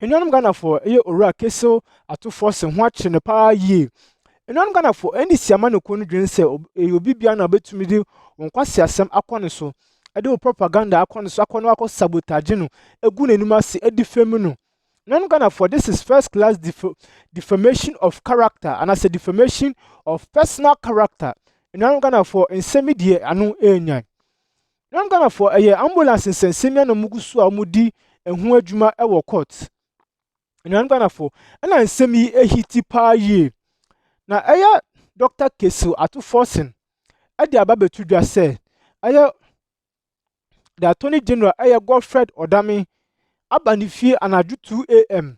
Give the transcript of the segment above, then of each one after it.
Enuanom Ghana for eye owura Jail Ato Forson ho akye ne pa ye. Enuanom Ghana for any siama no ko no dwen se obi bia na betumi de wonkwase asem akone so. Ede propaganda akone so akone akọ sabotage no egu n'anim ase edifam no. Enuanom Ghana for this is first class defamation of character and as a defamation of personal character. Enuanom Ghana for nsemi de anu enyan. Enuanom Ghana for eye ambulance nsensemi na mugusu a mudi ehu adwuma e wo court. Enuanom Ghana for na nsemi ehiti pa ye. Na eye Dr. Jail Ato Forson ade ababetu dwa se eye the Attorney General eye Godfred Odame abanifie anaju 2 am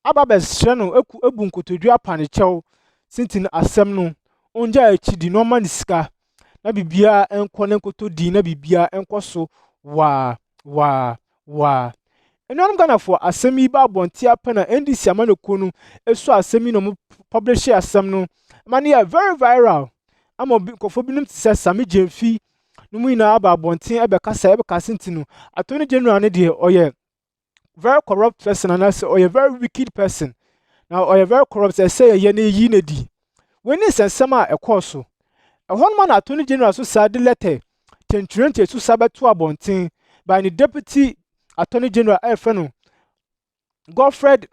ababesre no ebu nkotodua panechew sintin asem no onja echidi no maniska na bibia enko ne nkotodi na bibia enko so wa Enuanom Ghana for asemi ba abonti apena NDC amanoko no esu asemi no publish asem no mani very viral ama kofo binum tse sami jemfi no mu ina aba abonti ebekasa ntinu Attorney General ne de oye very corrupt person and I say or a very wicked person. Now or a very corrupt I say ye ne yi ne di. When is sema e course. A one man Attorney General so sad letter 1020 to sabat to abontin by the Deputy Attorney General Efeno Godfred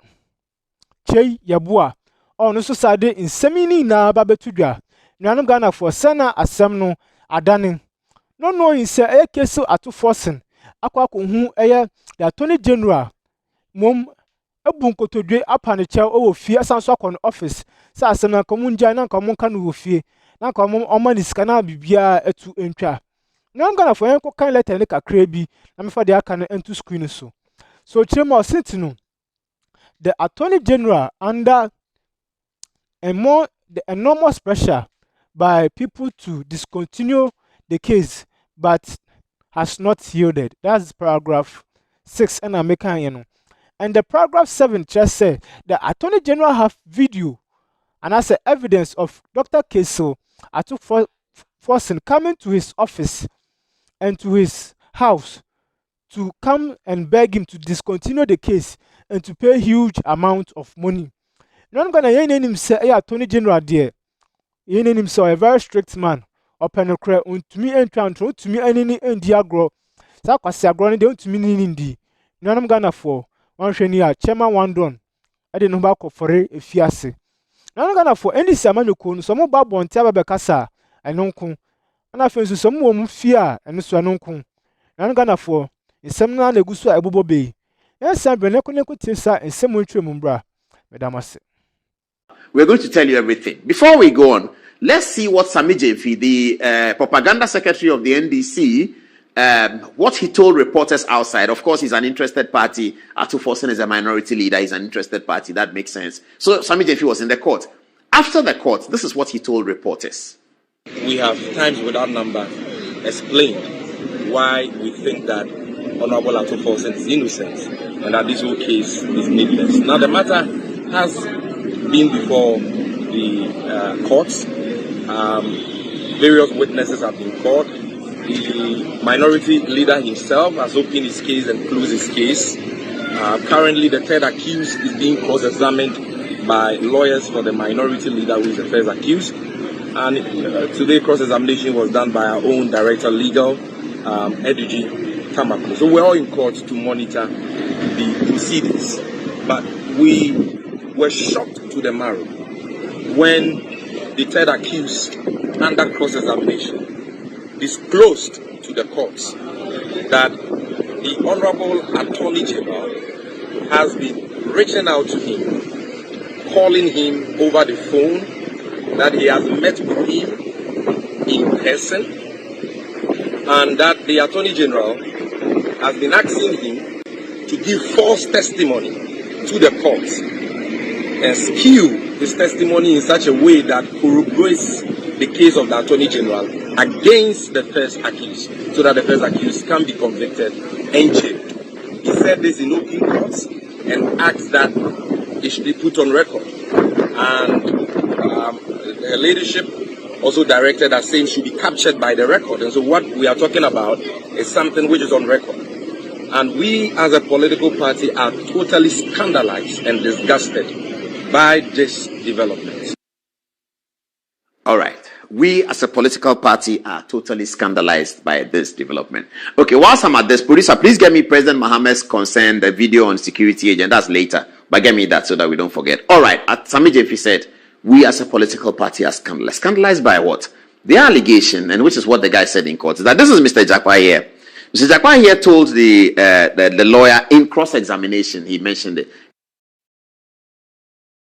Chey Yabua or no so sad in semini na babetudra. Enuanom Ghana for sana asem no adane. No knowing say a Jail Ato Forson akwa ko hu eye the Attorney General mom ebu nkotodwe apaneche owo fie asanso akon office sa asem na komunja na komunka no wo fie na komum omaniska na bibia etu entwa. Enuanom Ghana for enko kan letter ne kakra bi na me fa de aka no ento screen so chirema osintino the Attorney General under the enormous pressure by people to discontinue the case but has not yielded. That's paragraph 6 and I'm making you know. And the paragraph 7 just said the Attorney General have video and as a evidence of Dr. Jail Ato Forson coming to his office and to his house to come and beg him to discontinue the case and to pay huge amount of money. Not gonna him say Attorney General there. Him say a very strict man. Open a cry to me and to me any diagro. Sakwasi agro ne to me nindi. Enuanom Ghana for one shenia chairman one don. I didn't know about for a fiase. Enuanom Ghana for any samanukun, some more babon tia bekasa, and nonkun. And I feel some woman fear and so nonkun. Enuanom Ghana for in some na negusu abubo bay. Yes, some benekun tisa and some winter mumbra. Madam. We're going to tell you everything. Before we go on, let's see what Sami Jemfi, the propaganda secretary of the NDC, what he told reporters outside. Of course, he's an interested party. Ato Forson is a minority leader. He's an interested party. That makes sense. So Sami Jemfi was in the court. After the court, this is what he told reporters. We have times without number explained why we think that Honorable Ato Forson is innocent and that this whole case is needless. Now, the matter has been before the courts. Various witnesses have been called. The minority leader himself has opened his case and closed his case. Currently, the third accused is being cross-examined by lawyers for the minority leader, who is the first accused. And today, cross-examination was done by our own director legal, Edigi Tamako. So we're all in court to monitor the proceedings. But we were shocked to the marrow when the third accused, under cross-examination, disclosed to the courts that the Honorable Attorney General has been reaching out to him, calling him over the phone, that he has met with him in person, and that the Attorney General has been asking him to give false testimony to the courts and skew his testimony in such a way that corroborates the case of the Attorney General against the first accused, so that the first accused can be convicted and jailed. He said this in open courts and asked that it should be put on record. And the leadership also directed that same should be captured by the record. And so what we are talking about is something which is on record. And we as a political party are totally scandalized and disgusted by this development. All right. We as a political party are totally scandalized by this development. Okay, whilst I'm at this, producer, please get me President Mohammed's concern, the video on security agent. That's later. But get me that so that we don't forget. All right. Sami Jefi said, we as a political party are scandalized. Scandalized by what? The allegation, and which is what the guy said in court, is that this is Mr. Jakwa here. Mr. Jakwa here told the lawyer in cross-examination, he mentioned it,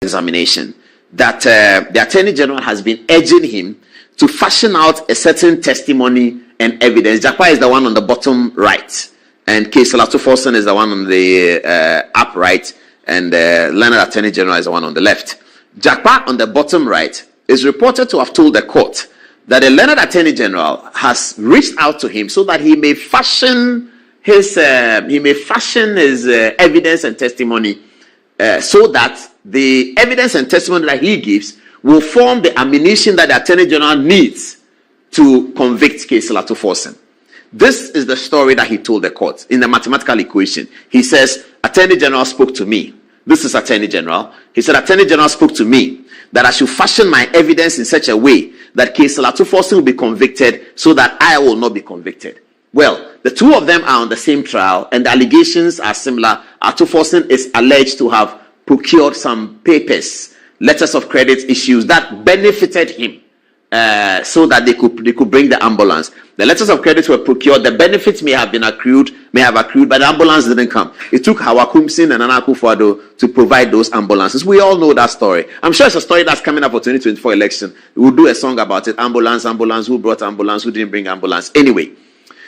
examination, that the Attorney General has been urging him to fashion out a certain testimony and evidence. Jakwa is the one on the bottom right, and Jail Ato Forson is the one on the up right, and Leonard Attorney General is the one on the left. Jakwa on the bottom right is reported to have told the court that the Leonard Attorney General has reached out to him so that he may fashion his evidence and testimony, so that the evidence and testimony that he gives will form the ammunition that the Attorney General needs to convict Jail Ato Forson. This is the story that he told the court in the mathematical equation. He says, Attorney General spoke to me. This is Attorney General. He said, Attorney General spoke to me that I should fashion my evidence in such a way that Jail Ato Forson will be convicted so that I will not be convicted. Well, the two of them are on the same trial and the allegations are similar. Ato Forson is alleged to have procured some papers, letters of credit issues that benefited him so that they could bring the ambulance. The letters of credit were procured. The benefits may have accrued, but the ambulance didn't come. It took Hawakumsin and Nana Akufo-Addo to provide those ambulances. We all know that story. I'm sure it's a story that's coming up for 2024 election. We'll do a song about it. Ambulance, who brought ambulance, who didn't bring ambulance. Anyway,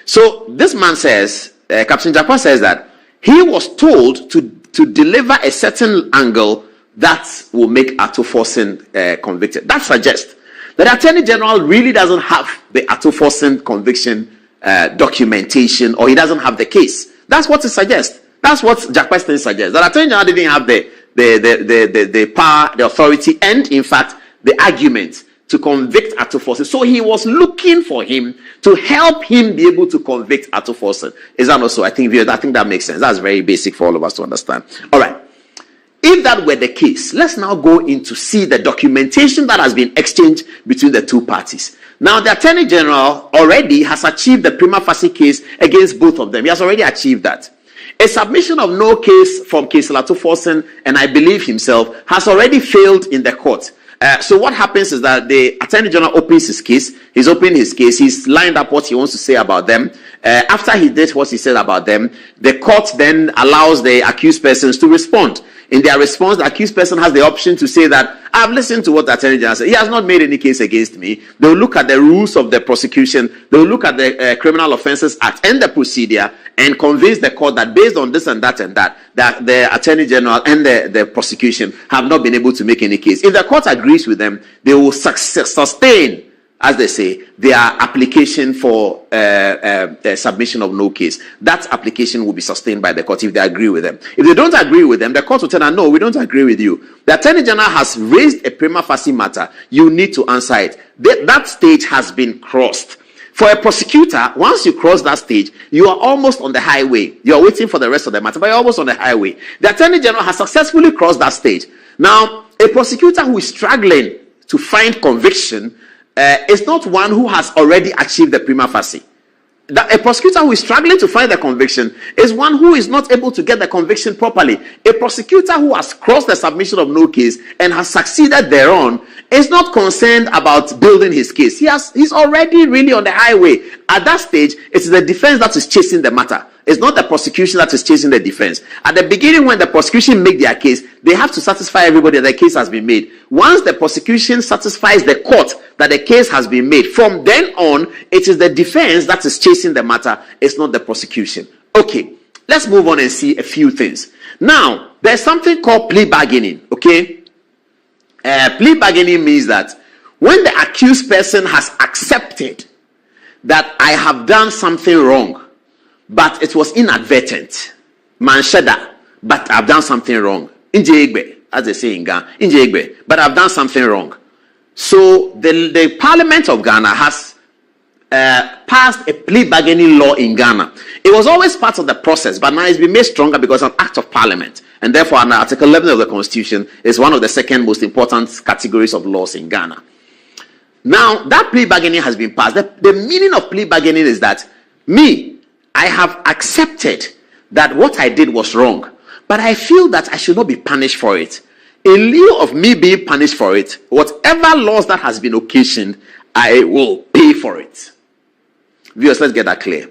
so this man says, Captain Jakwa says that he was told to deliver a certain angle that will make Ato Forson convicted. That suggests that the Attorney General really doesn't have the Ato Forson conviction documentation, or he doesn't have the case. That's what it suggests. That's what Jakwa's thing suggests. That Attorney General didn't have the power, the authority, and in fact the argument to convict Ato Forson. So he was looking for him to help him be able to convict Ato Forson. Is that also? I think that makes sense. That's very basic for all of us to understand. All right. If that were the case, let's now go in to see the documentation that has been exchanged between the two parties. Now, the Attorney General already has achieved the prima facie case against both of them. He has already achieved that. A submission of no case from Jail Ato Forson, and I believe himself, has already failed in the court. So what happens is that the Attorney General opens his case. He's opened his case. He's lined up what he wants to say about them. After he did what he said about them, the court then allows the accused persons to respond. In their response, the accused person has the option to say that, I've listened to what the Attorney General said. He has not made any case against me. They'll look at the rules of the prosecution. They'll look at the Criminal Offences Act and the procedure and convince the court that based on this and that, that the Attorney General and the prosecution have not been able to make any case. If the court agrees with them, they will sustain, as they say, their application for submission of no case. That application will be sustained by the court if they agree with them. If they don't agree with them, the court will tell them, no, we don't agree with you. The Attorney General has raised a prima facie matter. You need to answer it. That stage has been crossed. For a prosecutor, once you cross that stage, you are almost on the highway. You are waiting for the rest of the matter, but you're almost on the highway. The Attorney General has successfully crossed that stage. Now, a prosecutor who is struggling to find conviction is not one who has already achieved the prima facie. A prosecutor who is struggling to find the conviction is one who is not able to get the conviction properly. A prosecutor who has crossed the submission of no case and has succeeded thereon is not concerned about building his case. He's already really on the highway. At that stage, it's the defense that is chasing the matter. It's not the prosecution that is chasing the defense. At the beginning, when the prosecution make their case, they have to satisfy everybody that the case has been made. Once the prosecution satisfies the court that the case has been made, from then on, it is the defense that is chasing the matter. It's not the prosecution. Okay, let's move on and see a few things. Now, there's something called plea bargaining, okay? Plea bargaining means that when the accused person has accepted that I have done something wrong, but it was inadvertent, manshada, but I've done something wrong. Injegbe, as they say in Ghana, injegbe, but I've done something wrong. So the Parliament of Ghana has passed a plea bargaining law in Ghana. It was always part of the process, but now it's been made stronger because of an act of parliament. And therefore, under Article 11 of the Constitution, is one of the second most important categories of laws in Ghana. Now, that plea bargaining has been passed. The meaning of plea bargaining is that I have accepted that what I did was wrong, but I feel that I should not be punished for it. In lieu of me being punished for it, whatever loss that has been occasioned, I will pay for it. Viewers, let's get that clear.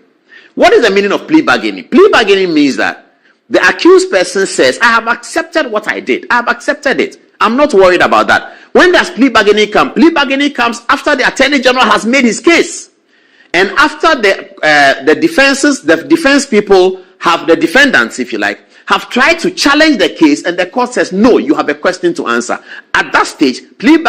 What is the meaning of plea bargaining? Plea bargaining means that the accused person says, I have accepted what I did. I have accepted it. I'm not worried about that. When does plea bargaining come? Plea bargaining comes after the Attorney General has made his case. And after the defense people have, the defendants, if you like, have tried to challenge the case, and the court says, no, you have a question to answer. At that stage, plea